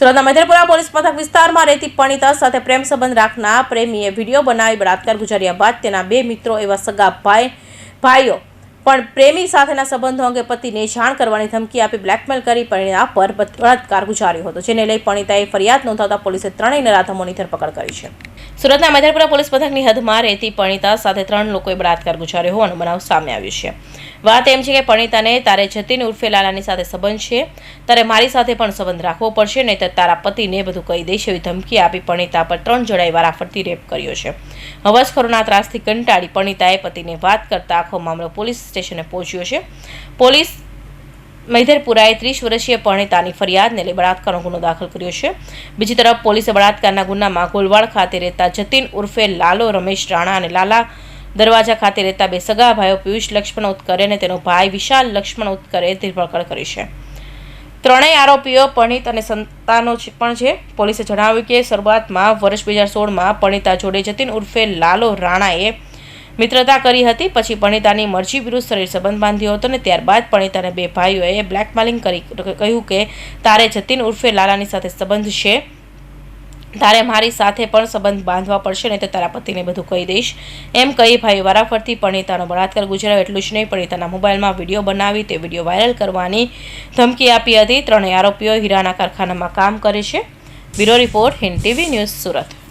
સુરતના મધેરપુરા પોલીસ મથક વિસ્તારમાં રહેતી પરિણીતા સાથે પ્રેમ સંબંધ રાખનાર પ્રેમીએ વિડીયો બનાવી બળાત્કાર ગુજાર્યા બાદ તેના બે મિત્રો એવા સગા ભાઈઓ પણ પ્રેમી સાથેના સંબંધો અંગે પતિને જાણ કરવાની ધમકી આપી બ્લેકમેલ કરી પરિણીતા પર બળાત્કાર ગુજાર્યો હતો, જેને લઈ પરિણીતાએ ફરિયાદ નોંધાવતા પોલીસે ત્રણેય નરાધમોની ધરપકડ કરી છે. સુરતના મધેરપુરા પોલીસ મથકની હદમાં રહેતી પરિણીતા સાથે 3 લોકોએ બળાત્કાર ગુજાર્યો હોવાનો બનાવ સામે આવ્યો છે. વાત એમ છે કે પરિણીતાને તારે જતીન ઉર્ફે લાલાની સાથે સંબંધ છે, તારે મારી સાથે પણ સંબંધ રાખવો પડશે, નહીં તો તારા પતિને બધું કહી દઈશ એવી ધમકી આપી પરિણીતા પર 3 જણાએ વારાફરતી રેપ કર્યો છે. હવસખોરોના ત્રાસથી કંટાળી પરિણીતાએ પતિને વાત કરતા આખો મામલો પોલીસ સ્ટેશને પહોંચ્યો છે. પોલીસ મધેરપુરાએ 30 વર્ષીય પરિણીતાની ફરિયાદને લઈ બળાત્કારનો ગુનો દાખલ કર્યો છે. બીજી તરફ પોલીસે બળાત્કારના ગુનામાં ગોલવાડ ખાતે રહેતા જતીન ઉર્ફે લાલો રમેશ રાણા અને લાલા દરવાજા ખાતે રહેતા 2 સગા ભાઈઓ પિયુષ લક્ષ્મણ ઉત્કરે અને તેનો ભાઈ વિશાલ લક્ષ્મણ ઉત્કરે ધરપકડ કરી છે. ત્રણેય આરોપીઓ પરિણીત અને સંતાનો પણ છે. પોલીસે જણાવ્યું કે શરૂઆતમાં વર્ષ 2016માં પરિણીતા જોડે જતીન ઉર્ફે લાલો રાણાએ મિત્રતા કરી હતી. પછી પરિણીતાની મરજી વિરુદ્ધ શરીર સંબંધ બાંધ્યો હતો અને ત્યારબાદ પરિણીતાને 2 ભાઈઓએ બ્લેકમેલિંગ કરી કહ્યું કે તારે જતીન ઉર્ફે લાલાની સાથે સંબંધ છે, તારે મારી સાથે પણ સંબંધ બાંધવા પડશે, નહીં તો તારા પતિને બધું કહી દઈશ એમ કહી ભાઈ વારાફરતી પરિણીતાનો બળાત્કાર ગુજાર્યો. એટલું જ નહીં, પરિણીતાના મોબાઈલમાં વિડીયો બનાવી તે વિડીયો વાયરલ કરવાની ધમકી આપી હતી. ત્રણેય આરોપીઓ હીરાના કારખાનામાં કામ કરે છે. Bureau report, Hind TV news, Surat.